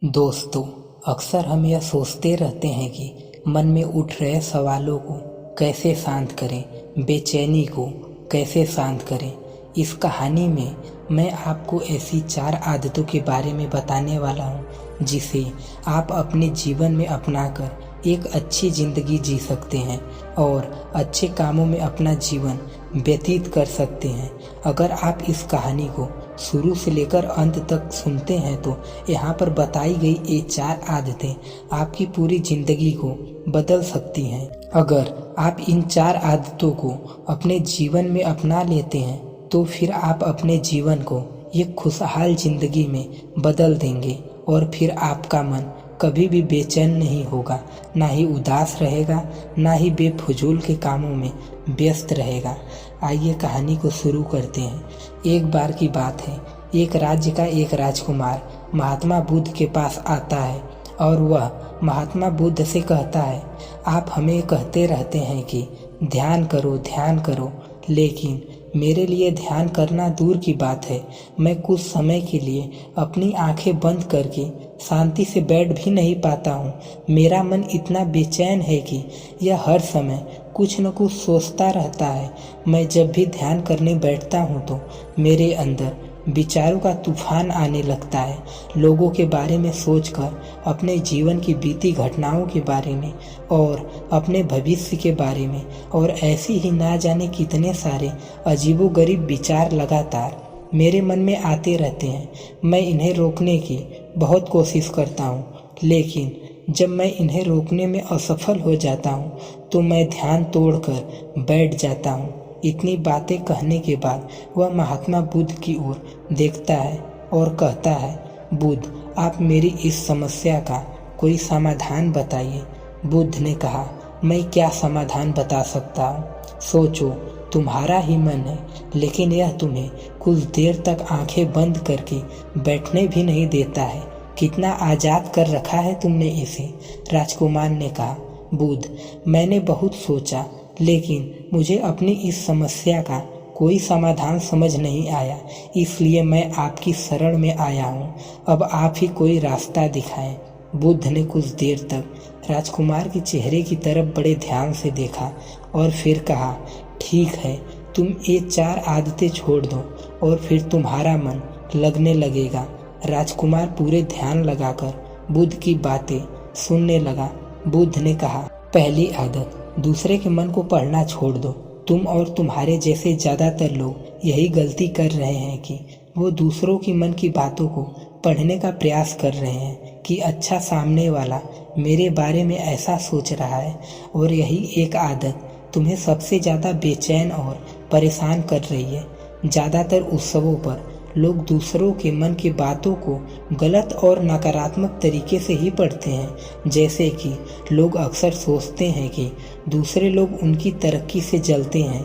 दोस्तों, अक्सर हम यह सोचते रहते हैं कि मन में उठ रहे सवालों को कैसे शांत करें, बेचैनी को कैसे शांत करें। इस कहानी में मैं आपको ऐसी 4 आदतों के बारे में बताने वाला हूँ जिसे आप अपने जीवन में अपनाकर एक अच्छी ज़िंदगी जी सकते हैं और अच्छे कामों में अपना जीवन व्यतीत कर सकते हैं। अगर आप इस कहानी को शुरू से लेकर अंत तक सुनते हैं तो यहाँ पर बताई गई ये 4 आदतें आपकी पूरी ज़िंदगी को बदल सकती हैं। अगर आप इन 4 आदतों को अपने जीवन में अपना लेते हैं तो फिर आप अपने जीवन को एक खुशहाल ज़िंदगी में बदल देंगे और फिर आपका मन कभी भी बेचैन नहीं होगा, ना ही उदास रहेगा, ना ही बेफजूल के कामों में व्यस्त रहेगा। आइए कहानी को शुरू करते हैं। एक बार की बात है, एक राज्य का एक राजकुमार महात्मा बुद्ध के पास आता है और वह महात्मा बुद्ध से कहता है, आप हमें कहते रहते हैं कि ध्यान करो, लेकिन मेरे लिए ध्यान करना दूर की बात है। मैं कुछ समय के लिए अपनी आंखें बंद करके शांति से बैठ भी नहीं पाता हूँ। मेरा मन इतना बेचैन है कि यह हर समय कुछ न कुछ सोचता रहता है। मैं जब भी ध्यान करने बैठता हूँ तो मेरे अंदर विचारों का तूफान आने लगता है। लोगों के बारे में सोचकर, अपने जीवन की बीती घटनाओं के बारे में और अपने भविष्य के बारे में, और ऐसी ही ना जाने कितने सारे अजीबोगरीब विचार लगातार मेरे मन में आते रहते हैं। मैं इन्हें रोकने की बहुत कोशिश करता हूँ, लेकिन जब मैं इन्हें रोकने में असफल हो जाता हूँ तो मैं ध्यान तोड़कर बैठ जाता हूँ। इतनी बातें कहने के बाद वह महात्मा बुद्ध की ओर देखता है और कहता है, बुद्ध, आप मेरी इस समस्या का कोई समाधान बताइए। बुद्ध ने कहा, मैं क्या समाधान बता सकता हूँ? सोचो, तुम्हारा ही मन है, लेकिन यह तुम्हें कुछ देर तक आंखें बंद करके बैठने भी नहीं देता है। कितना आज़ाद कर रखा है तुमने इसे। राजकुमार ने कहा, बुद्ध, मैंने बहुत सोचा, लेकिन मुझे अपनी इस समस्या का कोई समाधान समझ नहीं आया, इसलिए मैं आपकी शरण में आया हूँ। अब आप ही कोई रास्ता दिखाएं। बुद्ध ने कुछ देर तक राजकुमार के चेहरे की तरफ बड़े ध्यान से देखा और फिर कहा, ठीक है, तुम ये 4 आदतें छोड़ दो और फिर तुम्हारा मन लगने लगेगा। राजकुमार पूरे ध्यान लगाकर बुद्ध की बातें सुनने लगा। बुद्ध ने कहा, पहली आदत, दूसरे के मन को पढ़ना छोड़ दो। तुम और तुम्हारे जैसे ज़्यादातर लोग यही गलती कर रहे हैं कि वो दूसरों की मन की बातों को पढ़ने का प्रयास कर रहे हैं कि अच्छा, सामने वाला मेरे बारे में ऐसा सोच रहा है, और यही एक आदत तुम्हें सबसे ज़्यादा बेचैन और परेशान कर रही है। ज़्यादातर उत्सवों पर लोग दूसरों के मन की बातों को गलत और नकारात्मक तरीके से ही पढ़ते हैं। जैसे कि लोग अक्सर सोचते हैं कि दूसरे लोग उनकी तरक्की से जलते हैं,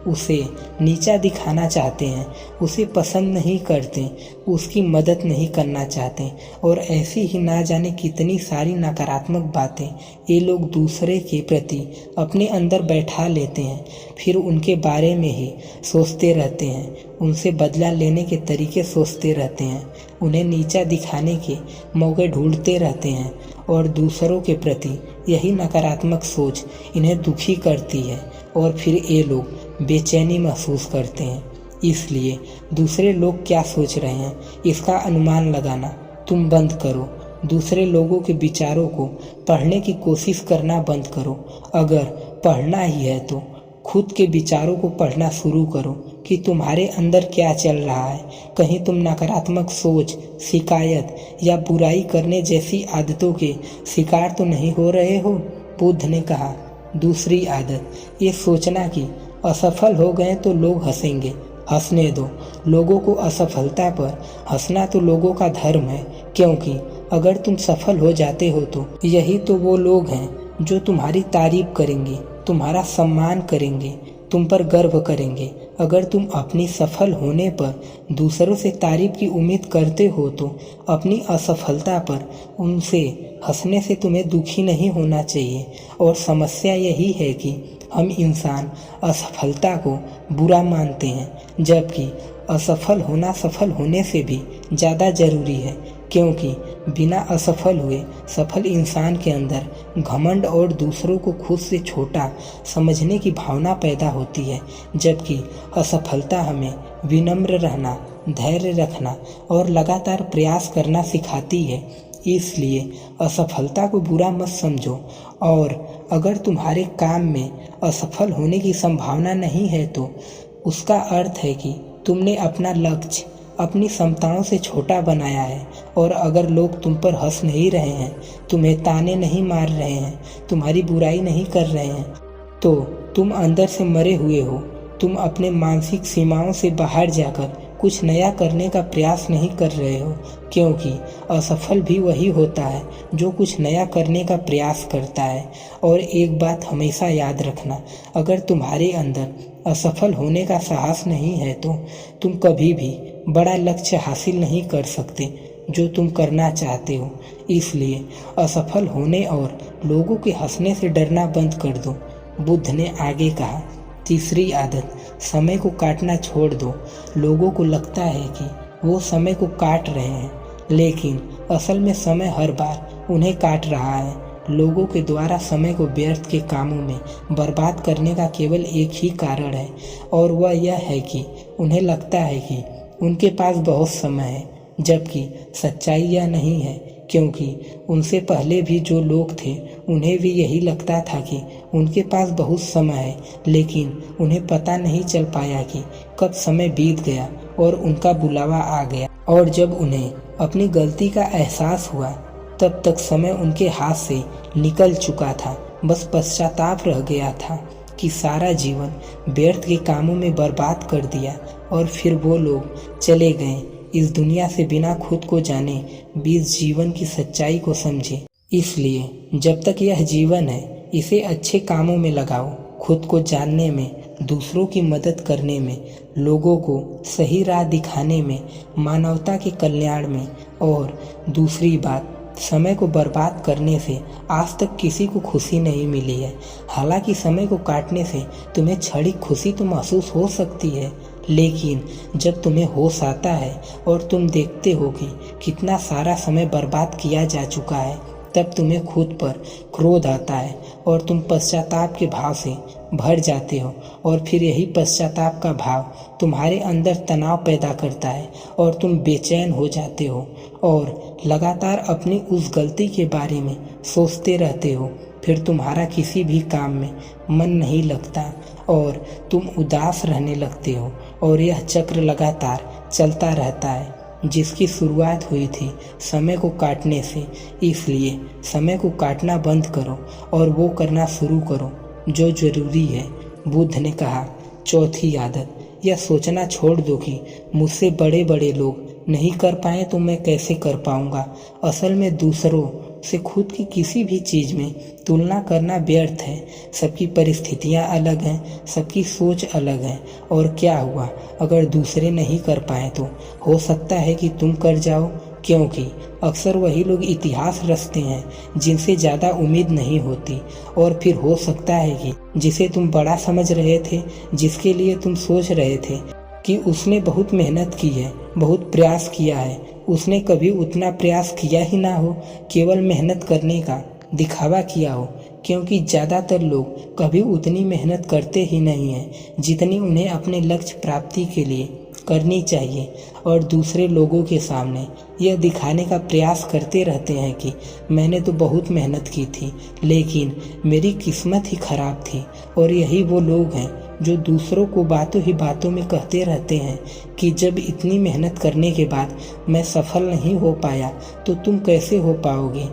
उसे नीचा दिखाना चाहते हैं, उसे पसंद नहीं करते, उसकी मदद नहीं करना चाहते, और ऐसी ही ना जाने कितनी सारी नकारात्मक बातें ये लोग दूसरे के प्रति अपने अंदर बैठा लेते हैं। फिर उनके बारे में ही सोचते रहते हैं, उनसे बदला लेने के तरीके सोचते रहते हैं, उन्हें नीचा दिखाने के मौके ढूंढते रहते हैं, और दूसरों के प्रति यही नकारात्मक सोच इन्हें दुखी करती है और फिर ये लोग बेचैनी महसूस करते हैं। इसलिए दूसरे लोग क्या सोच रहे हैं इसका अनुमान लगाना तुम बंद करो। दूसरे लोगों के विचारों को पढ़ने की कोशिश करना बंद करो। अगर पढ़ना ही है तो खुद के विचारों को पढ़ना शुरू करो कि तुम्हारे अंदर क्या चल रहा है। कहीं तुम नकारात्मक सोच, शिकायत या बुराई करने जैसी आदतों के शिकार तो नहीं हो रहे हो। बुद्ध ने कहा, दूसरी आदत, ये सोचना कि असफल हो गए तो लोग हंसेंगे। हंसने दो। लोगों को असफलता पर हंसना तो लोगों का धर्म है, क्योंकि अगर तुम सफल हो जाते हो तो यही तो वो लोग हैं जो तुम्हारी तारीफ करेंगे, तुम्हारा सम्मान करेंगे, तुम पर गर्व करेंगे। अगर तुम अपनी सफल होने पर दूसरों से तारीफ की उम्मीद करते हो तो अपनी असफलता पर उनसे हंसने से तुम्हें दुखी नहीं होना चाहिए। और समस्या यही है कि हम इंसान असफलता को बुरा मानते हैं, जबकि असफल होना सफल होने से भी ज़्यादा ज़रूरी है। क्योंकि बिना असफल हुए सफल इंसान के अंदर घमंड और दूसरों को खुद से छोटा समझने की भावना पैदा होती है, जबकि असफलता हमें विनम्र रहना, धैर्य रखना और लगातार प्रयास करना सिखाती है। इसलिए असफलता को बुरा मत समझो, और अगर तुम्हारे काम में असफल होने की संभावना नहीं है तो उसका अर्थ है कि तुमने अपना लक्ष्य अपनी क्षमताओं से छोटा बनाया है। और अगर लोग तुम पर हंस नहीं रहे हैं, तुम्हें ताने नहीं मार रहे हैं, तुम्हारी बुराई नहीं कर रहे हैं, तो तुम अंदर से मरे हुए हो। तुम अपने मानसिक सीमाओं से बाहर जाकर कुछ नया करने का प्रयास नहीं कर रहे हो, क्योंकि असफल भी वही होता है जो कुछ नया करने का प्रयास करता है। और एक बात हमेशा याद रखना, अगर तुम्हारे अंदर असफल होने का साहस नहीं है तो तुम कभी भी बड़ा लक्ष्य हासिल नहीं कर सकते जो तुम करना चाहते हो। इसलिए असफल होने और लोगों के हंसने से डरना बंद कर दो। बुद्ध ने आगे कहा, तीसरी आदत, समय को काटना छोड़ दो। लोगों को लगता है कि वो समय को काट रहे हैं, लेकिन असल में समय हर बार उन्हें काट रहा है। लोगों के द्वारा समय को व्यर्थ के कामों में बर्बाद करने का केवल एक ही कारण है, और वह यह है कि उन्हें लगता है कि उनके पास बहुत समय है, जबकि सच्चाई यह नहीं है, क्योंकि उनसे पहले भी जो लोग थे उन्हें भी यही लगता था कि उनके पास बहुत समय है, लेकिन उन्हें पता नहीं चल पाया कि कब समय बीत गया और उनका बुलावा आ गया। और जब उन्हें अपनी गलती का एहसास हुआ तब तक समय उनके हाथ से निकल चुका था। बस पश्चाताप रह गया था कि सारा जीवन व्यर्थ के कामों में बर्बाद कर दिया। और फिर वो लोग चले गए इस दुनिया से बिना खुद को जाने, बीस जीवन की सच्चाई को समझे। इसलिए जब तक यह जीवन है, इसे अच्छे कामों में लगाओ, खुद को जानने में, दूसरों की मदद करने में, लोगों को सही राह दिखाने में, मानवता के कल्याण में। और दूसरी बात, समय को बर्बाद करने से आज तक किसी को खुशी नहीं मिली है। हालांकि समय को काटने से तुम्हें क्षणिक खुशी तो महसूस हो सकती है, लेकिन जब तुम्हें होश आता है और तुम देखते हो कि कितना सारा समय बर्बाद किया जा चुका है, तब तुम्हें खुद पर क्रोध आता है और तुम पश्चाताप के भाव से भर जाते हो। और फिर यही पश्चाताप का भाव तुम्हारे अंदर तनाव पैदा करता है और तुम बेचैन हो जाते हो और लगातार अपनी उस गलती के बारे में सोचते रहते हो। फिर तुम्हारा किसी भी काम में मन नहीं लगता और तुम उदास रहने लगते हो, और यह चक्र लगातार चलता रहता है जिसकी शुरुआत हुई थी समय को काटने से। इसलिए समय को काटना बंद करो और वो करना शुरू करो जो जरूरी है। बुद्ध ने कहा, चौथी आदत, यह सोचना छोड़ दो कि मुझसे बड़े बड़े लोग नहीं कर पाए तो मैं कैसे कर पाऊंगा। असल में दूसरों से खुद की किसी भी चीज़ में तुलना करना व्यर्थ है। सबकी परिस्थितियां अलग हैं, सबकी सोच अलग है। और क्या हुआ अगर दूसरे नहीं कर पाए तो हो सकता है कि तुम कर जाओ, क्योंकि अक्सर वही लोग इतिहास रचते हैं जिनसे ज़्यादा उम्मीद नहीं होती। और फिर हो सकता है कि जिसे तुम बड़ा समझ रहे थे, जिसके लिए तुम सोच रहे थे कि उसने बहुत मेहनत की है, बहुत प्रयास किया है, उसने कभी उतना प्रयास किया ही ना हो, केवल मेहनत करने का दिखावा किया हो। क्योंकि ज़्यादातर लोग कभी उतनी मेहनत करते ही नहीं हैं जितनी उन्हें अपने लक्ष्य प्राप्ति के लिए करनी चाहिए, और दूसरे लोगों के सामने यह दिखाने का प्रयास करते रहते हैं कि मैंने तो बहुत मेहनत की थी, लेकिन मेरी किस्मत ही खराब थी। और यही वो लोग हैं जो दूसरों को बातों ही बातों में कहते रहते हैं कि जब इतनी मेहनत करने के बाद मैं सफल नहीं हो पाया तो तुम कैसे हो पाओगे।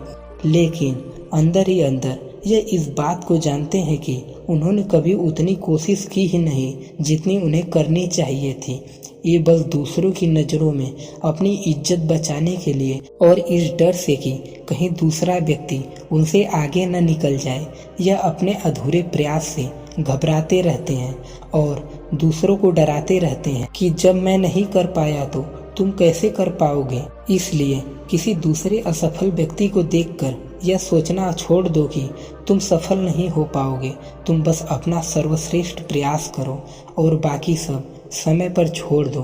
लेकिन अंदर ही अंदर ये इस बात को जानते हैं कि उन्होंने कभी उतनी कोशिश की ही नहीं जितनी उन्हें करनी चाहिए थी। ये बस दूसरों की नज़रों में अपनी इज्जत बचाने के लिए और इस डर से कि कहीं दूसरा व्यक्ति उनसे आगे न निकल जाए, या अपने अधूरे प्रयास से घबराते रहते हैं और दूसरों को डराते रहते हैं कि जब मैं नहीं कर पाया तो तुम कैसे कर पाओगे। इसलिए किसी दूसरे असफल व्यक्ति को देखकर यह सोचना छोड़ दो कि तुम सफल नहीं हो पाओगे। तुम बस अपना सर्वश्रेष्ठ प्रयास करो और बाकी सब समय पर छोड़ दो।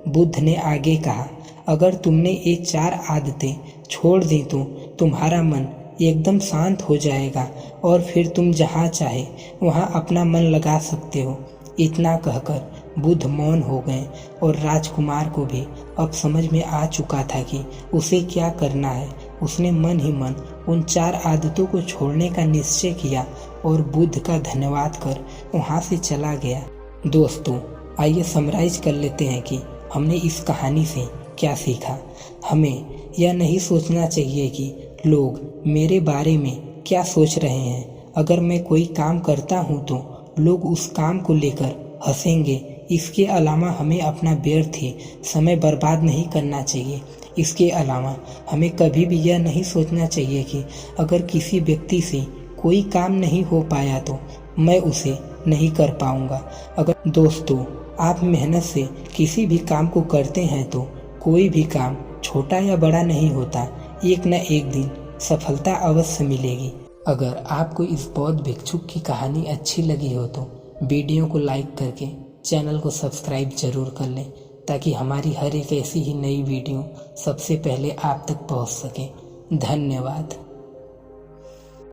बुद्ध ने आगे कहा, अगर तुमने ये 4 आदतें छोड़ दी तो तुम्हारा मन एकदम शांत हो जाएगा और फिर तुम जहाँ चाहे वहाँ अपना मन लगा सकते हो। इतना कहकर बुद्ध मौन हो गए और राजकुमार को भी अब समझ में आ चुका था कि उसे क्या करना है। उसने मन ही मन उन 4 आदतों को छोड़ने का निश्चय किया और बुद्ध का धन्यवाद कर वहाँ से चला गया। दोस्तों, आइए समराइज कर लेते हैं कि हमने इस कहानी से क्या सीखा। हमें यह नहीं सोचना चाहिए कि लोग मेरे बारे में क्या सोच रहे हैं। अगर मैं कोई काम करता हूँ तो लोग उस काम को लेकर हंसेंगे। इसके अलावा हमें अपना व्यर्थ ही समय बर्बाद नहीं करना चाहिए। इसके अलावा हमें कभी भी यह नहीं सोचना चाहिए कि अगर किसी व्यक्ति से कोई काम नहीं हो पाया तो मैं उसे नहीं कर पाऊंगा। अगर दोस्तों आप मेहनत से किसी भी काम को करते हैं तो कोई भी काम छोटा या बड़ा नहीं होता, एक न एक दिन सफलता अवश्य मिलेगी। अगर आपको इस बौद्ध भिक्षुक की कहानी अच्छी लगी हो तो वीडियो को लाइक करके चैनल को सब्सक्राइब जरूर कर लें, ताकि हमारी हर एक ऐसी ही नई वीडियो सबसे पहले आप तक पहुंच सके। धन्यवाद।